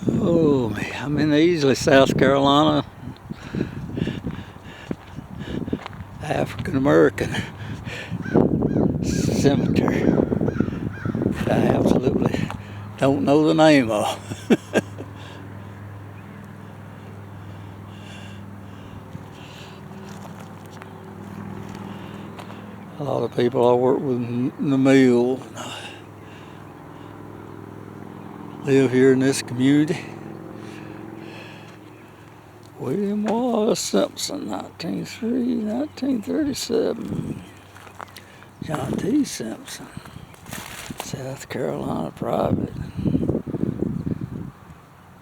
Oh, I'm in Easley, South Carolina. African American cemetery. I absolutely don't know the name of. A lot of people I work with in the mill live here in this community. William Wallace Simpson, 1903, 1937. John T. Simpson, South Carolina private.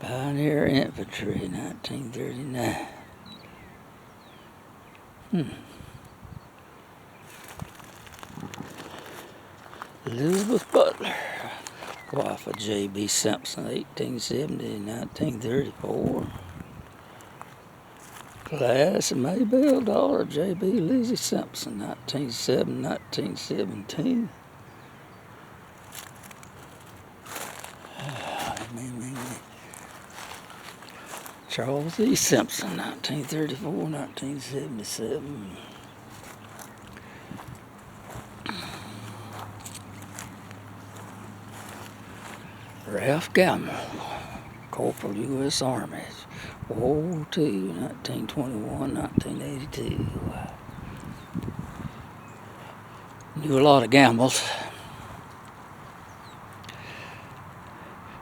Pioneer Infantry, 1939. Elizabeth Butler, wife of J.B. Simpson, 1870, 1934. Gladys and Maybelle daughter, J.B. Lizzie Simpson, 1907, 1917. Charles E. Simpson, 1934, 1977. Ralph Gamble, Corporal U.S. Army, World War II, 1921, 1982. Knew a lot of Gambles.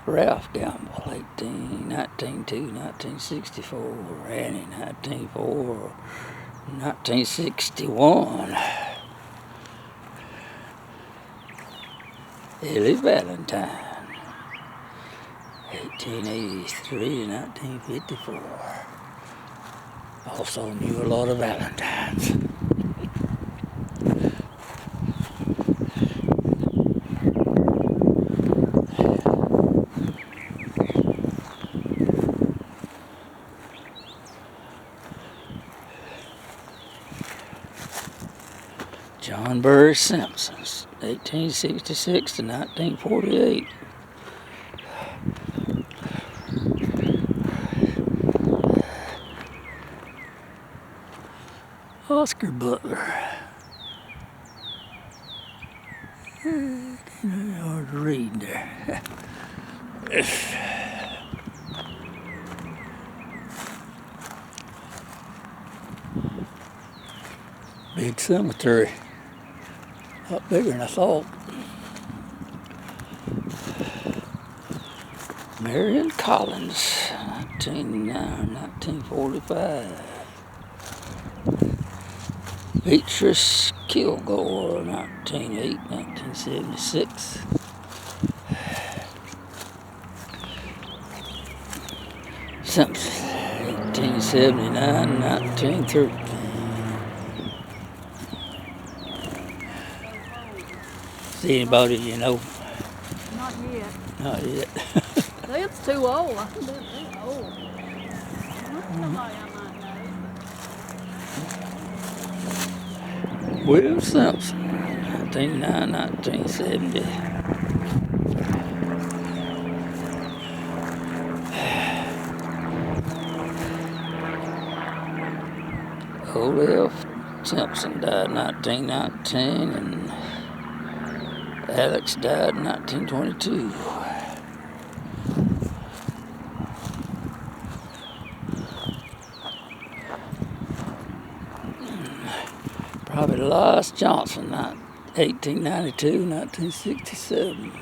Ralph Gamble, 1902, 1964. Randy, 1904, 1961. Ellie Valentine, 1883 to 1954. Also knew a lot of Valentines. John Burry Simpson, 1866 to 1948. Oscar Butler. Hard to read there. Big cemetery. A lot bigger than I thought. Marion Collins, 1945. Beatrice Kilgore, 1908, 1976. Simpson, 1879, 1913. See anybody you know? Not yet. Not yet. That's too old. I think they're old. Somebody I might know. William Simpson, 1909, 1970. Olaf Simpson died 1919 and Alex died in 1922. Probably Elias Johnson, 1892, 1967.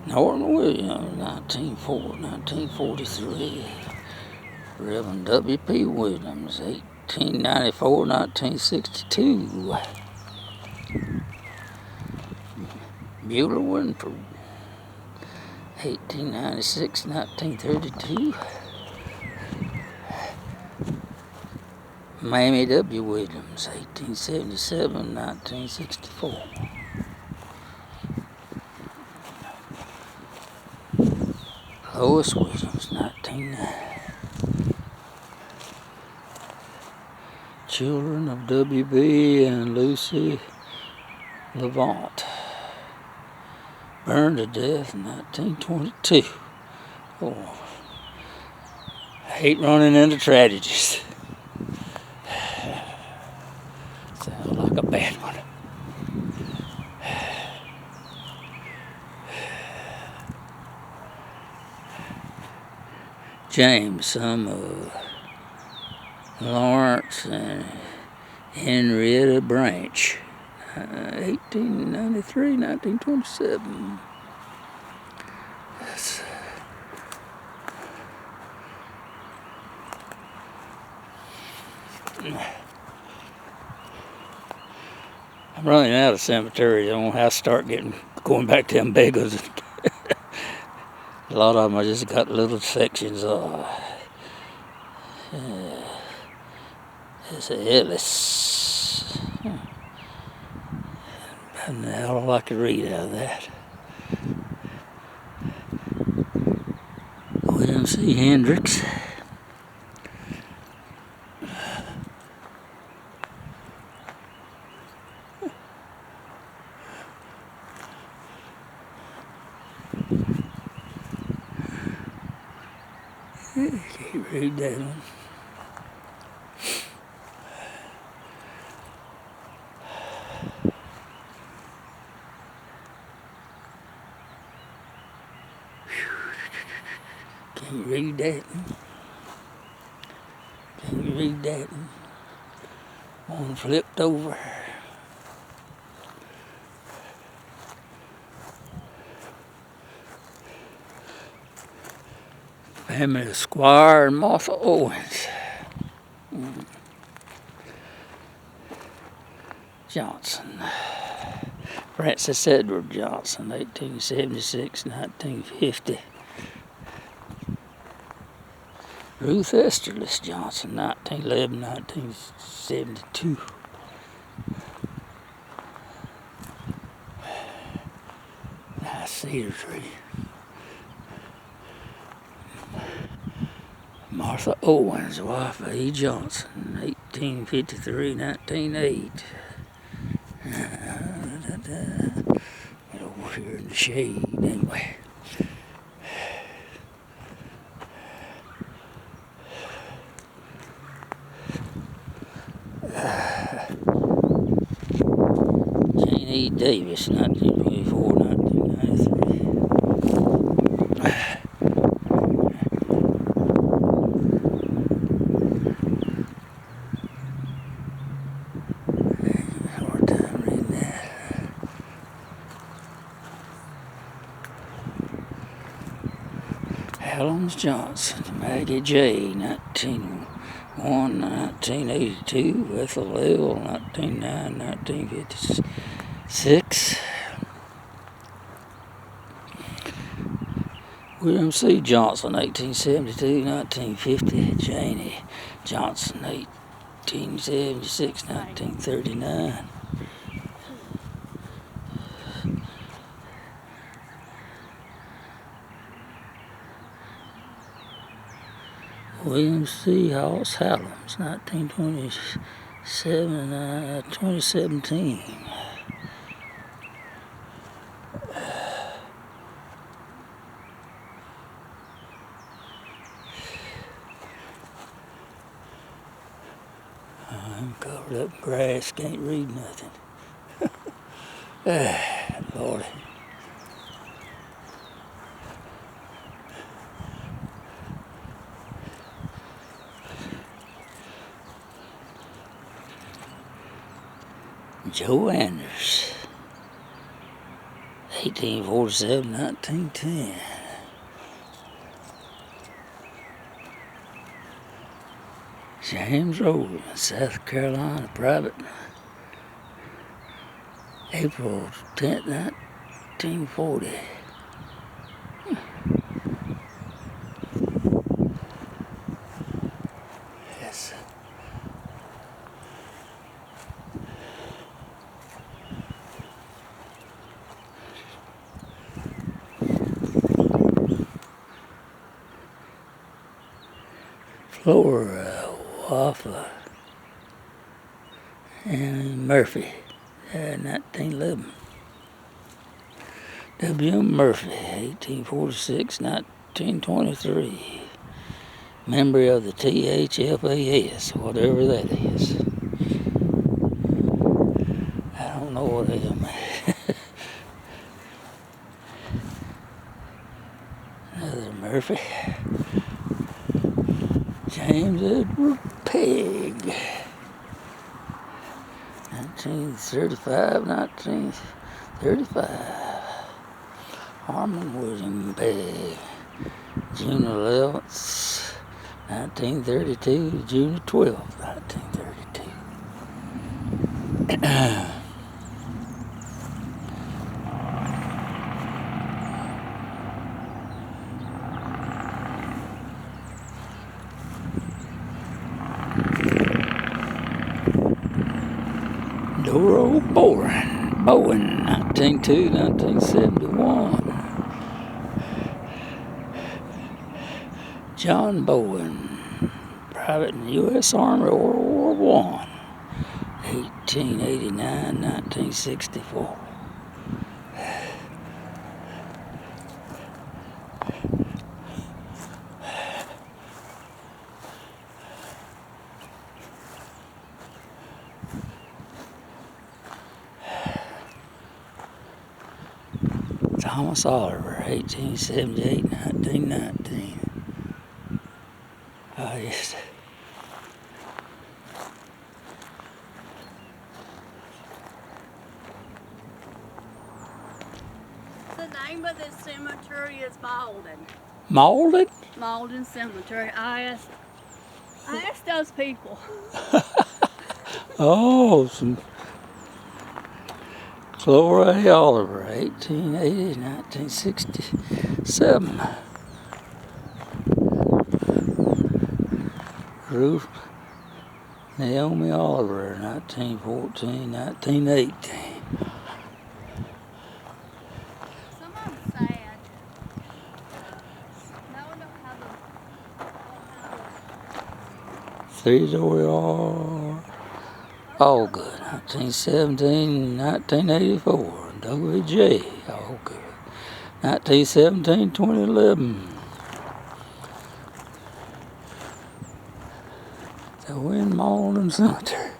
Norton Williams, 1943. Reverend W.P. Williams, 1894, 1962. Bueller Winford, 1896, 1932. Mamie W. Williams, 1877, 1964. Lois Williams, 1990. children of W.B. and Lucy Levant. Burned to death in 1922. Oh, I hate running into tragedies. Sounds like a bad one. James, son of Lawrence and Henrietta Branch, 1893, 1927. Yes. I'm running out of cemeteries. I don't have to start going back to them beggars. A lot of them I just got little sections of. It's a Ellis. And all I could read out of that. William C. Hendricks. Can't read that one. Can't read that one. Can't read that one. One flipped over. Family of Squire and Martha Owens. Johnson. Francis Edward Johnson, 1876, 1950. Ruth Esterless Johnson, 1911, 1972. Nice cedar tree. Martha Owens, wife of E. Johnson, 1853, 1908. Get over here in the shade anyway. Jane E. Davis, 1924, 1993. Hard time reading that. Helens Johnson, Maggie J., 1901, 1982, Ethel L., 1909, 1956. William C. Johnson, 1872, 1950. Janie Johnson, 1876, 1939. William C. House Hallam's, 1927, 2017. I'm covered up in grass, can't read nothing. Lord. Joe Anders, 1847, 1910. James Rowland, South Carolina, private. April 10th, 1940. Yes. Flora Waffa, and Murphy, 1911. W.M. Murphy, 1846, 1923. Member of the THFAS, whatever that is. I don't know what it is. Another Murphy. James Edward Pegg, 1935, 1935. Harmon William Pegg, June 11th, 1932 to June 12th, 1932. Doro Bowen, 1902, 1971. John Bowen, private in the U.S. Army, World War I, 1889, 1964. Thomas Oliver, 1878, 1919. Yes. The name of this cemetery is Mauldin. Mauldin? Mauldin Cemetery. I asked those people. Oh, some Clora A. Oliver, 1880, 1967. Ruth Naomi Oliver, 1914, 1918. Some of them sad. No one don't have Three-story all good, 1917, 1984. W.J. all good, 1917, 2011. The Wynn Mauldin Cemetery.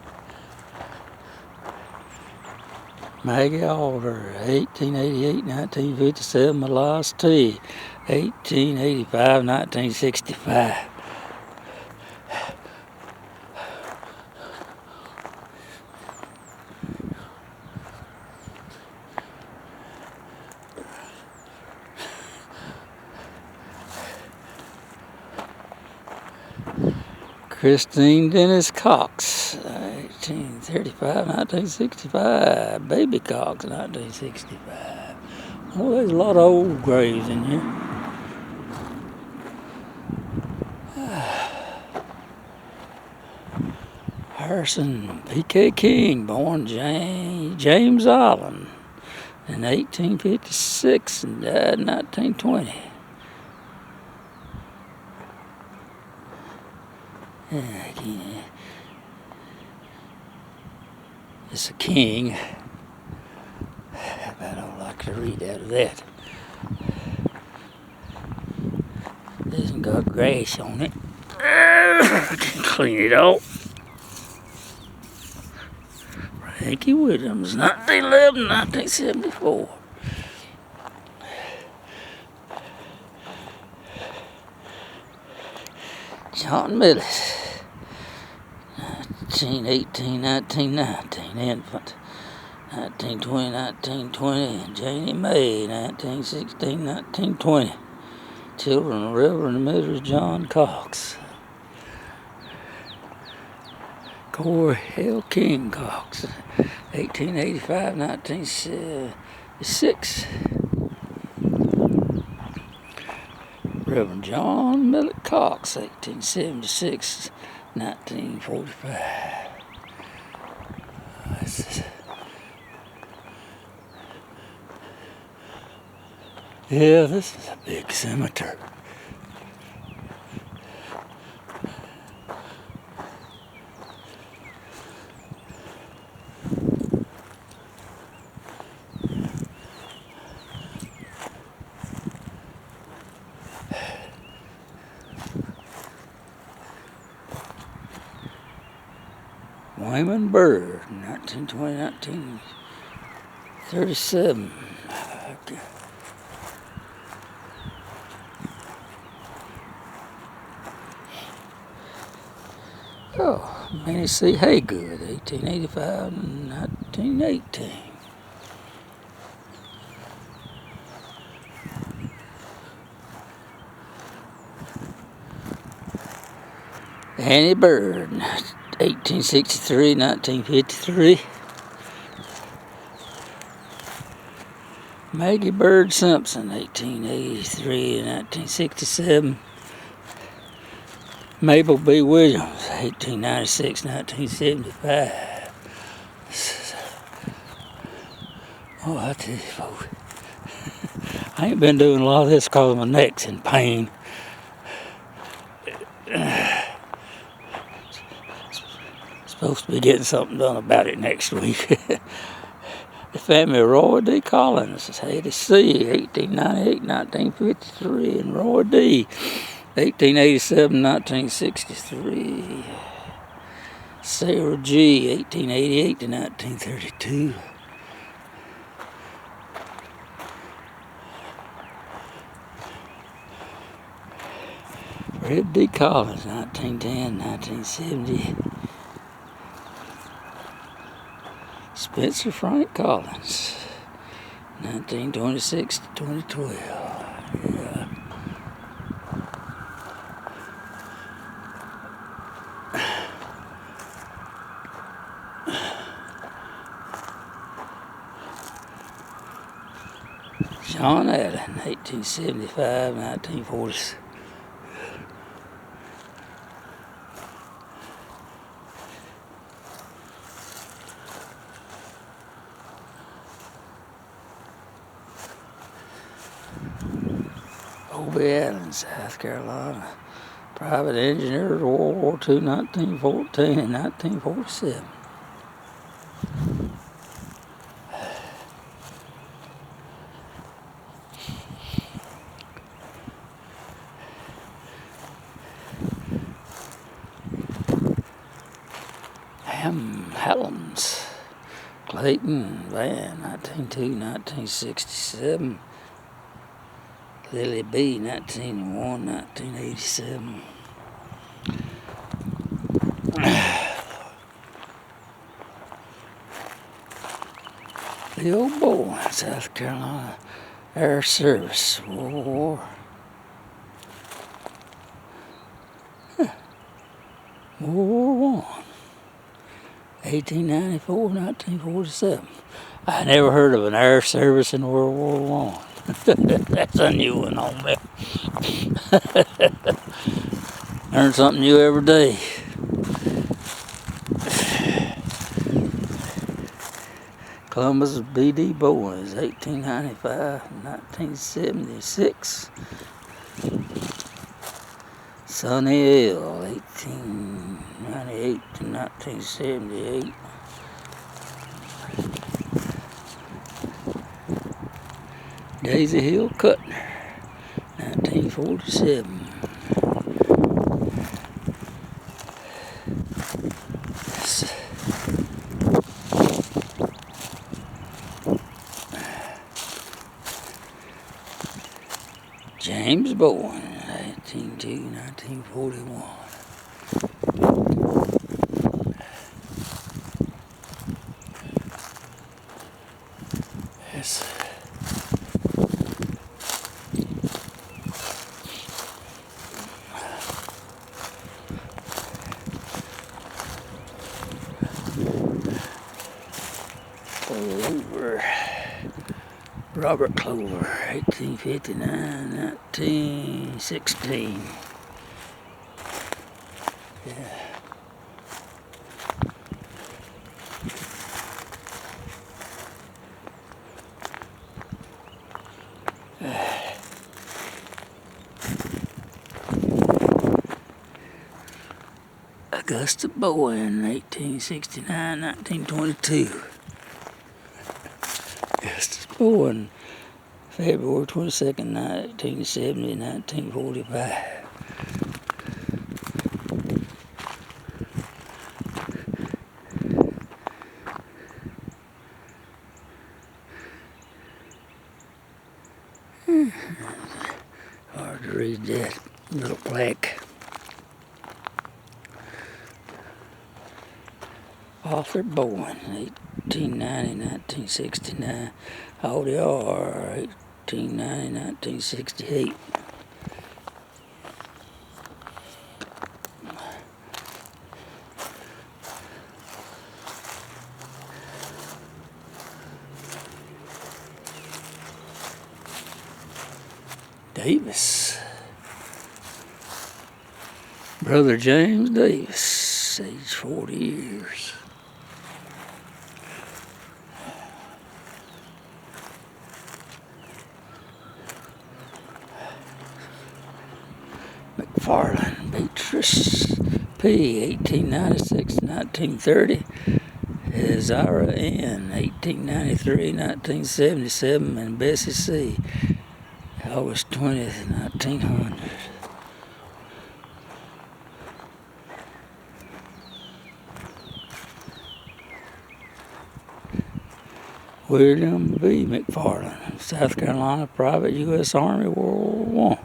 Maggie Alder, 1888, 1957. Elias T, 1885, 1965. Christine Dennis Cox, 1835, 1965. Baby Cox, 1965. Oh, there's a lot of old graves in here. Harrison P.K. King, born James Island in 1856 and died in 1920. It's a king. About all I could read out of that. Doesn't got grass on it. I can clean it off. Frankie Williams, 1911, 1974. John Millis, 1918, 1919, infant. 1920, 1920, and Janie Mae, 1916, 1920. Children of Reverend and Mrs. John Cox. Corey L. King Cox, 1885, 1976. Reverend John Millet Cox, 1876, 1945. Yeah, this is a big cemetery. Wayman Bird, 1920, 1937. Okay. Oh, Minnie C. Haygood, 1885 and 1918. Annie Bird, 1863, 1953. Maggie Bird Simpson, 1883 and 1967. Mabel B. Williams, 1896, 1975. Oh, I tell you, folks, I ain't been doing a lot of this because my neck's in pain. Supposed to be getting something done about it next week. The family of Roy D. Collins, Hattie C., 1898, 1953, and Roy D., 1887, 1963. Sarah G., 1888 to 1932. Fred D. Collins, 1910, 1970. Spencer Frank Collins, 1926 to 2012. Yeah. John Allen, 1875, 1940. Obie Allen, South Carolina. Private engineer of World War II, 1914 and 1947. Hallams, Clayton Van, 1902, 1967. Lily B., 1901, 1987. The old boy, South Carolina Air Service, World War. World War I. 1894, 1947. I never heard of an air service in World War I. That's a new one on me. Learn something new every day. Columbus B.D. Bowens, 1895, 1976. Sonny L., 1898 to 1978. Daisy Hill Cutner, 1947. James Bowen, 1941. Yes. Clover. Robert Clover, 1859, 1916. Yeah. Augusta Bowen, 1869, 1922. Augustus Bowen, February 22nd, 1970, 1945. Little plaque. Arthur Bowen, 1890-1969. Audi R, 1890-1968. Davis. Brother James Davis, age 40 years. McFarland, Beatrice P., 1896-1930. Zara N., 1893-1977. And Bessie C., August 20th, 1900. William B. McFarland, South Carolina, Private U.S. Army, World War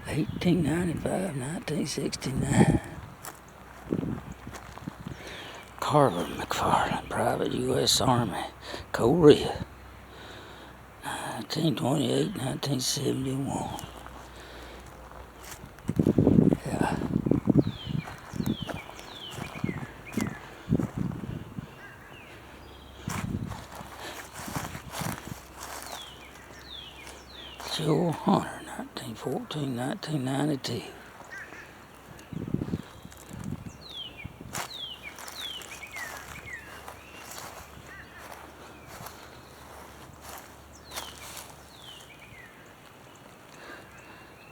I, 1895-1969. Carver McFarland, Private U.S. Army, Korea, 1928-1971. Yeah. Joe Hunter, 1914-1992.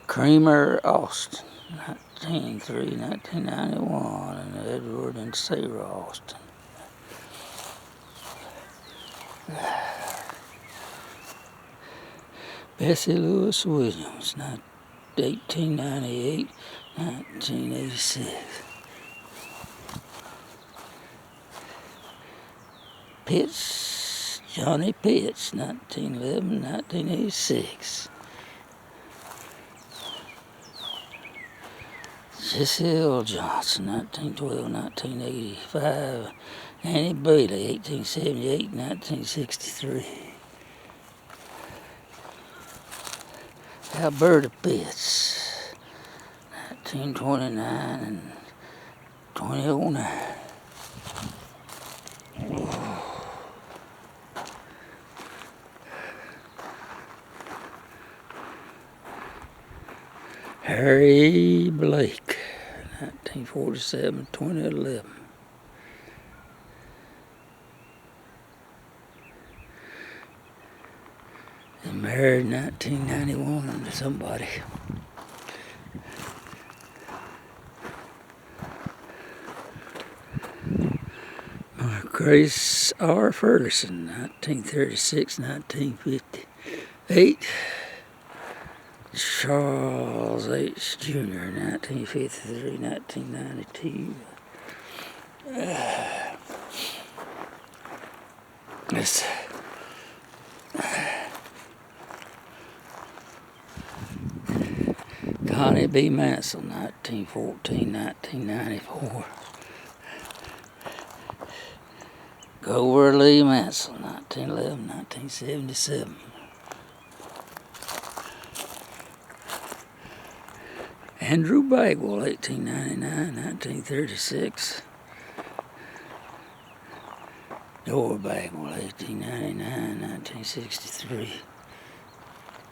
Creamer Austin, 1903-1991, and Edward and Sarah Austin. Bessie Lewis Williams, 1898-1986. Pitts, Johnny Pitts, 1911-1986. Jesse L. Johnson, 1912-1985. Annie Bailey, 1878-1963. Alberta Pitts, 1929 and 2009. Harry Blake, 1947-2011. He married in 1991 to somebody. Grace R. Ferguson, 1936-1958. Charles H. Jr., 1953-1992. Connie B. Mansell, 1914-1994. Grover Lee Mansell, 1911-1977. Andrew Bagwell, 1899-1936. Dora Bagwell, 1899-1963.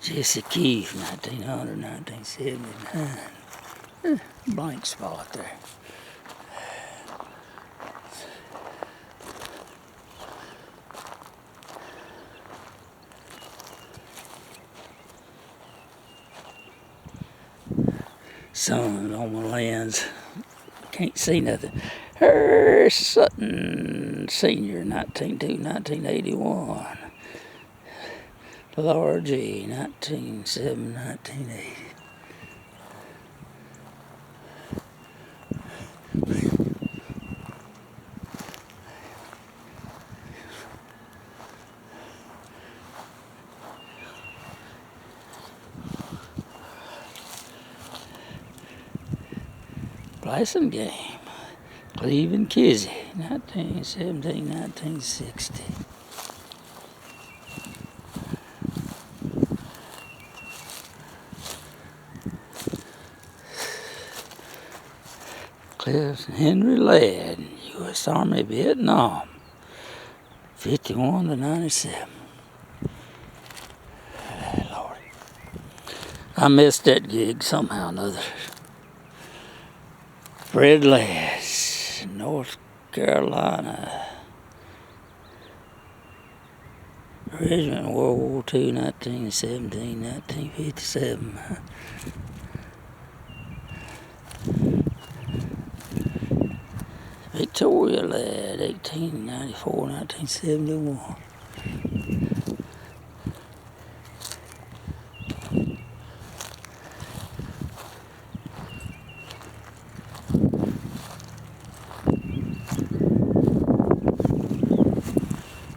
Jesse Keith, 1900-1979. Blank spot there. Sun on my lens. Can't see nothing. Her Sutton Sr., 1902-1981. Laura G., 1907-1980. Bison game. Cleve and Kizzy, 1917, 1960. Cliff and Henry Ladd, U.S. Army, Vietnam, 51 to 97. Lord, I missed that gig somehow or another. Fred Lass, North Carolina. Regiment, World War II, 1917, 1957. Victoria Lad, 1894, 1971.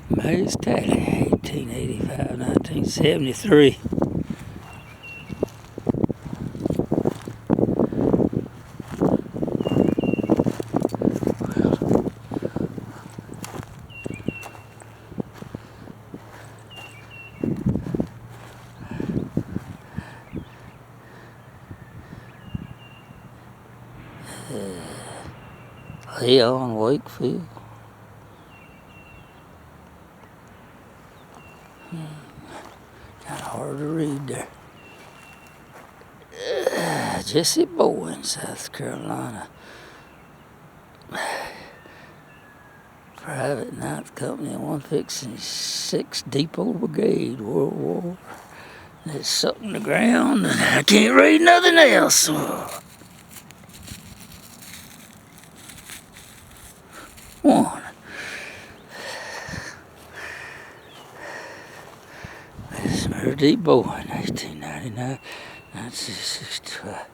Mays Tally, 1885, 1973. Leon Wakefield. Kind of hard to read there. Jesse Bowen, South Carolina. Private Ninth Company, 156 Depot Brigade, World War. It's something to the ground, and I can't read nothing else. One. This is Mary D. Bowen, 1899, 1965.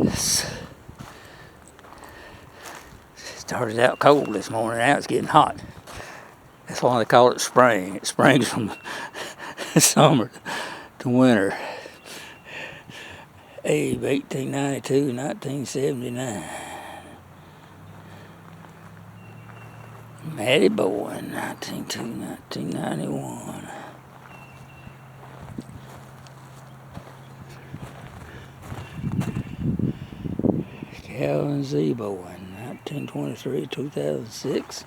This started out cold this morning, now it's getting hot. That's why they call it spring. It springs from summer to winter. Abe, 1892, 1979. Matty Bowen, 1902, 1991. Calvin Z. Bowen, 1923, 2006.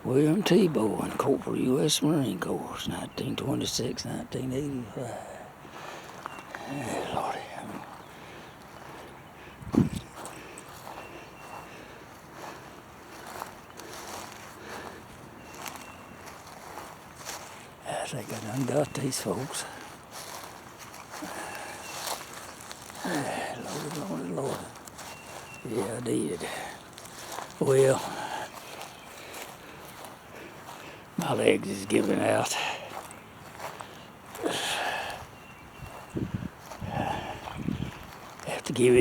William T. Bowen, Corporal, U.S. Marine Corps, 1926, 1985. Lordy. I think I done got these folks. Lordy, Lord. Yeah, I did. Well, my legs is giving out. Have to give it